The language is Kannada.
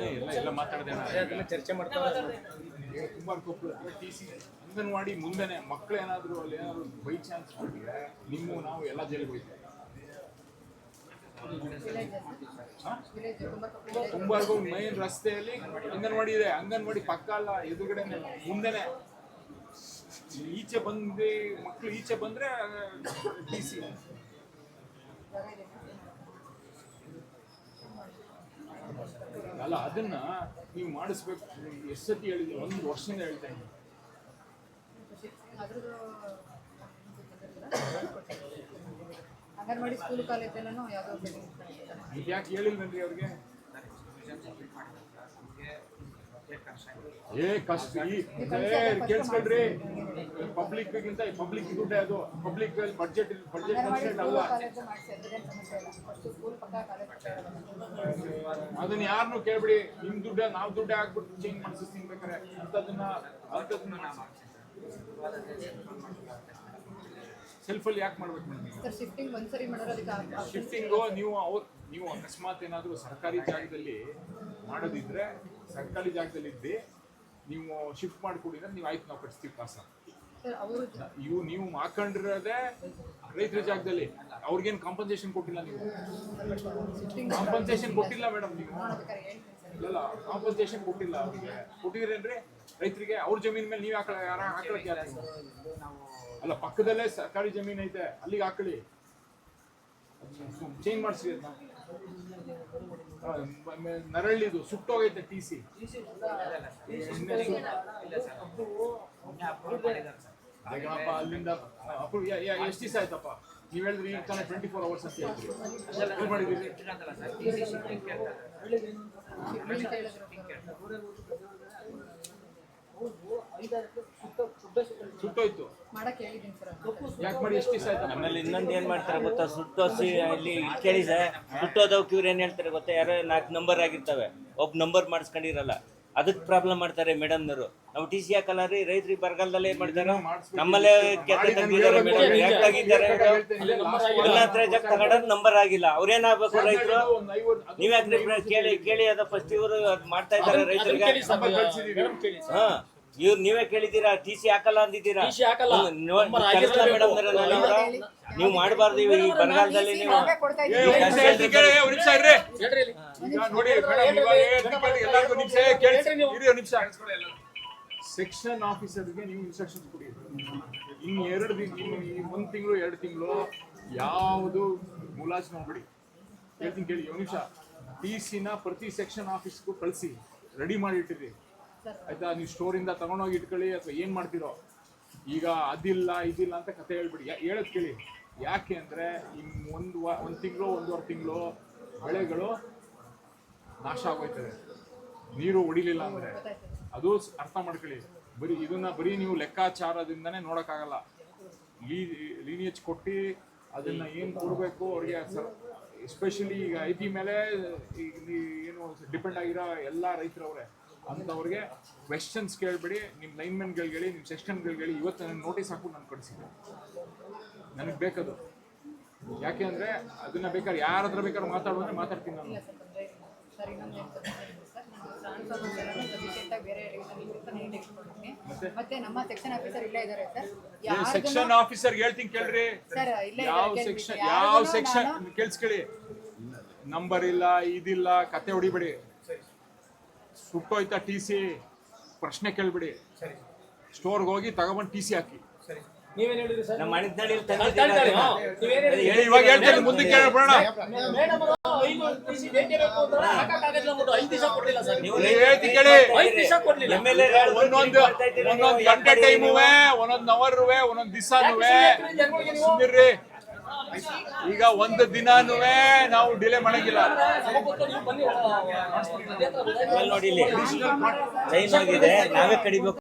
ಹೇಳಿದ್ರೆ ಎಲ್ಲ ಮಾತಾಡಿದೆ ಚರ್ಚೆ ಮಾಡ್ತಾರೆ. ಕುಂಬಾರಕೊಪ್ಪಲು TC ಅಂಗನವಾಡಿ ಮುಂದೆನೆ ಮಕ್ಕಳು ಏನಾದ್ರು ಅಲ್ಲಿ ಏನಾದ್ರು ಬೈ ಚಾನ್ಸ್ ಮಾಡಿದ್ರೆ ನೀವು ನಾವು ಎಲ್ಲ ಜೈಲಿಗೆ ಹೋಗ್ತೀವಿ. ಕುಂಬಾರಗೂ ಮೈನ್ ರಸ್ತೆಯಲ್ಲಿ ಅಂಗನವಾಡಿ ಇದೆ. ಅಂಗನವಾಡಿ ಪಕ್ಕ ಅಲ್ಲ, ಎದುರುಗಡೆನೆ ಮುಂದೆನೆ. ಈಚೆ ಬಂದ್ರೆ ಮಕ್ಕಳು ಈಚೆ ಬಂದ್ರೆ TC. ಅಲ್ಲ ಅದನ್ನ ನೀವು ಮಾಡಿಸ್ಬೇಕು. ಎಷ್ಟು ಸತಿ ಹೇಳಿದ್ರಿ? 1 ವರ್ಷದಿಂದ ಹೇಳ್ತಾ ಇದ್ದೀನಿ. ಅಂಗನವಾಡಿ ಸ್ಕೂಲ್ ಕಾಲೇಜಲ್ಲೂ ಯಾವುದೋ ಯಾಕೆ ಹೇಳಿಲ್ವೇನ್ರಿ ಅವ್ರಿಗೆ? ಕಷ್ಟ ಕೇಳಿಸ್ಕೊಳ್ರಿ. ಪಬ್ಲಿಕ್ ದುಡ್ಡೇ ಅದು. ಪಬ್ಲಿಕ್ ಬಡ್ಜೆಟ್ ಅಲ್ಲ. ಅದನ್ನ ಯಾರನ್ನು ಕೇಳ್ಬಿಡಿ. ನಿಮ್ ದುಡ್ಡ ನಾವು ದುಡ್ಡೇ ಹಾಕ್ಬಿಟ್ಟು ಚೇಂಜ್ ಮಾಡಿಸ್ತೀನಿ ಬೇಕಾರೆ. ಅಂತದನ್ನ ಸೆಲ್ಫ್ ಅಲ್ಲಿ ಯಾಕೆ ಮಾಡ್ಬೇಕು? ಶಿಫ್ಟಿಂಗು ನೀವು ಅಕಸ್ಮಾತ್ ಏನಾದರೂ ಸರ್ಕಾರಿ ಜಾಗದಲ್ಲಿ ಮಾಡೋದಿದ್ರೆ ಸರ್ಕಾರಿ ಜಾಗದಲ್ಲಿ ಇದ್ದು ನೀವು ಶಿಫ್ಟ್ ಮಾಡಿಕೊಡಿದ್ರೆ ನೀವು ಆಯ್ತು ನಾವು ಕಟ್ಸ್ತೀವಿ ಕಾಸ. ನೀವು ಹಾಕೊಂಡಿರೋದೇ ರೈತರ ಜಾಗದಲ್ಲಿ. ಅವ್ರಿಗೇನು ಕಾಂಪನ್ಸೇಷನ್ ಕೊಟ್ಟಿಲ್ಲ. ನೀವು ಕಾಂಪನ್ಸೇಷನ್ ಕೊಟ್ಟಿಲ್ಲ ಮೇಡಮ್. ನೀವು ಇಲ್ಲ ಕಾಂಪನ್ಸೇಷನ್ ಕೊಟ್ಟಿಲ್ಲ. ಅವ್ರಿಗೆ ಕೊಟ್ಟಿದ್ರೇನ್ರಿ ರೈತರಿಗೆ? ಅವ್ರ ಜಮೀನ್ ಮೇಲೆ ನೀವು ಹಾಕಳಕ್ಕೆ ಯಾರು? ಅಲ್ಲ, ಪಕ್ಕದಲ್ಲೇ ಸರ್ಕಾರಿ ಜಮೀನ್ ಐತೆ, ಅಲ್ಲಿಗೆ ಹಾಕೊಳ್ಳಿ. ಚೇಂಜ್ ಮಾಡಿಸ್ರಿ ಅದನ್ನ. ನರಳ್ಳಿದು ಸುಟ್ಟೋಗೈತೆ TC. ಅಲ್ಲಿಂದ ಎಷ್ಟು ದಿವಸ ಆಯ್ತಪ್ಪ? ನೀವ್ ಹೇಳಿದ್ರಿ ಈಗ ತಾನೇ 24 hours ಅಂತ ಹೇಳಿದ್ರಿ. ಮಾಡಿದ್ದೀರಿ ಸುಟ್ಟೋಯ್ತು. ಯಾಕೆ ಮಾಡಿ? ಎಷ್ಟು ದಿವಸ ಆಯ್ತು? ಆಮೇಲೆ ಇನ್ನೊಂದು ಏನ್ ಮಾಡ್ತಾರೆ ಗೊತ್ತಾ? ಸುಟ್ಟೋಸಿ ಇಲ್ಲಿ ಕೇಳಿ ಸರ್, ಸುಟ್ಟೋದವ್ಕೆ ಇವ್ರು ಏನ್ ಹೇಳ್ತಾರೆ ಗೊತ್ತಾ? ಯಾರೋ 4 ನಂಬರ್ ಆಗಿರ್ತವೆ, ಒಬ್ಬ ನಂಬರ್ ಮಾಡಿಸ್ಕೊಂಡಿರಲ್ಲ. ಅದಕ್ಕೆ ಪ್ರಾಬ್ಲಮ್ ಮಾಡ್ತಾರೆ ಮೇಡಮ್ನವರು. ನಾವು TC ಹಾಕಲ್ಲ ರೀ, ರೈತರಿಗೆ ಬರಗಾಲದಲ್ಲಿ ಏನ್ ಮಾಡ್ತಾರೆ? ನಮ್ಮಲ್ಲೇ ಕೆತ್ತ ತೆಗಿದ್ದಾರೆ ಮೇಡಮ್. ಯಾಕೆ ತೆಗಿದ್ದಾರೆ? ಎಲ್ಲ ತಗೊಂಡ್ರೆ ನಂಬರ್ ಆಗಿಲ್ಲ. ಅವ್ರೇನಾಗಬೇಕು ರೈತರು? ನೀವ್ಯಾಕೆ ಕೇಳಿ ಅದ ಫಸ್ಟ್ ಇವರು ಮಾಡ್ತಾ ಇದ್ದಾರೆ ರೈತರಿಗೆ. ಹಾ, ಇವ್ರು ನೀವೇ ಕೇಳಿದ್ದೀರಾ TC ಹಾಕಲ್ಲ ಅಂದಿದ್ದೀರಾ? ಮೇಡಮ್ ನೀವು ಮಾಡಬಾರ್ದು ಈ ಬರಗಾಲದಲ್ಲಿ. ನೀವು ಸೆಕ್ಷನ್ ಆಫೀಸರ್ಗೆ ನೀವು ಇನ್ಸ್ಟ್ರಕ್ಷನ್ಸ್ ಕೊಡಿ. ಇನ್ನು 1 ತಿಂಗಳು 2 ತಿಂಗಳು ಯಾವುದು ಮುಲಾಜ್ ಮಾಡ್ಬಿಡಿ. ಹೇಳ್ತೀನಿ ಕೇಳಿ. ಒಂದು ನಿಮಿಷ. TCನ ಪ್ರತಿ ಸೆಕ್ಷನ್ ಆಫೀಸ್ಗೂ ಕಳಿಸಿ ರೆಡಿ ಮಾಡಿ ಇಟ್ಟಿರಿ ಆಯ್ತಾ? ನೀವು ಸ್ಟೋರಿಂದ ತಗೊಂಡೋಗಿ ಇಟ್ಕೊಳ್ಳಿ ಅಥವಾ ಏನು ಮಾಡ್ತೀರೋ. ಈಗ ಅದಿಲ್ಲ ಇದಿಲ್ಲ ಅಂತ ಕತೆ ಹೇಳ್ಬಿಡಿ. ಹೇಳೋದು ಕೇಳಿ. ಯಾಕೆ ಅಂದರೆ ಒಂದು ತಿಂಗಳು 1.5 ತಿಂಗಳು ಬೆಳೆಗಳು ನಾಶ ಆಗೋಯ್ತದೆ ನೀರು ಹೊಡಿಲಿಲ್ಲ ಅಂದರೆ. ಅದು ಅರ್ಥ ಮಾಡ್ಕೊಳ್ಳಿ. ಬರೀ ನೀವು ಲೆಕ್ಕಾಚಾರದಿಂದನೇ ನೋಡೋಕ್ಕಾಗಲ್ಲ. ಲೀನಿಯೇಜ್ ಕೊಟ್ಟು ಅದನ್ನ ಏನು ಕೊಡಬೇಕು ಅವ್ರಿಗೆ. ಎಸ್ಪೆಷಲಿ ಈಗ IP ಮೇಲೆ ಏನು ಡಿಪೆಂಡ್ ಆಗಿರೋ ಎಲ್ಲ ರೈತರವ್ರೆ. ಅಂಥವ್ರಿಗೆ ಕ್ವೆಶನ್ಸ್ ಕೇಳ್ಬೇಡಿ. ನಿಮ್ಮ ಲೈನ್ಮೆನ್ಗಳಿಗೆ ಹೇಳಿ, ನಿಮ್ಮ ಸೆಕ್ಷನ್ಗಳಿಗೆ ಹೇಳಿ. ಇವತ್ತು ನನಗೆ ನೋಟಿಸ್ ಹಾಕ್ಬಿಟ್ಟು ನಾನು ಕಳಿಸಿದ್ದೆ. ನನಗೆ ಬೇಕದು. ಯಾಕೆ ಅಂದರೆ ಅದನ್ನ ಬೇಕಾದ್ರೆ ಯಾರ ಹತ್ರ ಬೇಕಾದ್ರೆ ಮಾತಾಡೋದ್ರೆ ಮಾತಾಡ್ತೀನಿ ನಾನು. ಮತ್ತೆ ನಮ್ಮ ಸೆಕ್ಷನ್ ಆಫೀಸರ್ ಇಲ್ಲೇ ಇದ್ದಾರೆ ಸರ್. ಸೆಕ್ಷನ್ ಆಫೀಸರ್ ಹೇಳ್ತೀನಿ ಕೇಳ್ರಿ. ಯಾವ ಸೆಕ್ಷನ್ ಕೇಳಿಸ್ಕೊಳ್ಳಿ. ನಂಬರ್ ಇಲ್ಲ, ಇದಿಲ್ಲ, ಕತೆ ಹೊಡಿಬೇಡಿ. ಸುಟ್ಟೋಯ್ತಾ TC ಪ್ರಶ್ನೆ ಕೇಳ್ಬಿಡಿ. ಸ್ಟೋರ್ಗೆ ಹೋಗಿ ತಗೊಂಡ್ಬಂದು TC ಹಾಕಿ. ನೀವೇನ್ ಹೇಳಿದ್ರಿ ಸರ್? ನಮ್ಮ ಮಣಿದ್ನಳ್ಳಿ ಇವಾಗ ಹೇಳ್ತೇನೆ, ಮುಂದಕ್ಕೆ ಕೇಳಬೇಡ. ಒಂದೊಂದು ಗಂಟೆ ಟೈಮುವೆ, ಒಂದೊಂದು ಅವರುವೆ, ಒಂದೊಂದು ದಿವಸನುವೆ ಸುಂದಿರ್ರಿ. ಈಗ 1 ದಿನಾನುವೆ ನಾವು ಡಿಲೇ ಮಾಡಂಗಿಲ್ಲ. ನೋಡಿ, ಇಲ್ಲಿ ಚೈನ್ ಹೋಗಿದೆ, ನಾವೇ ಕಡಿಬೇಕು.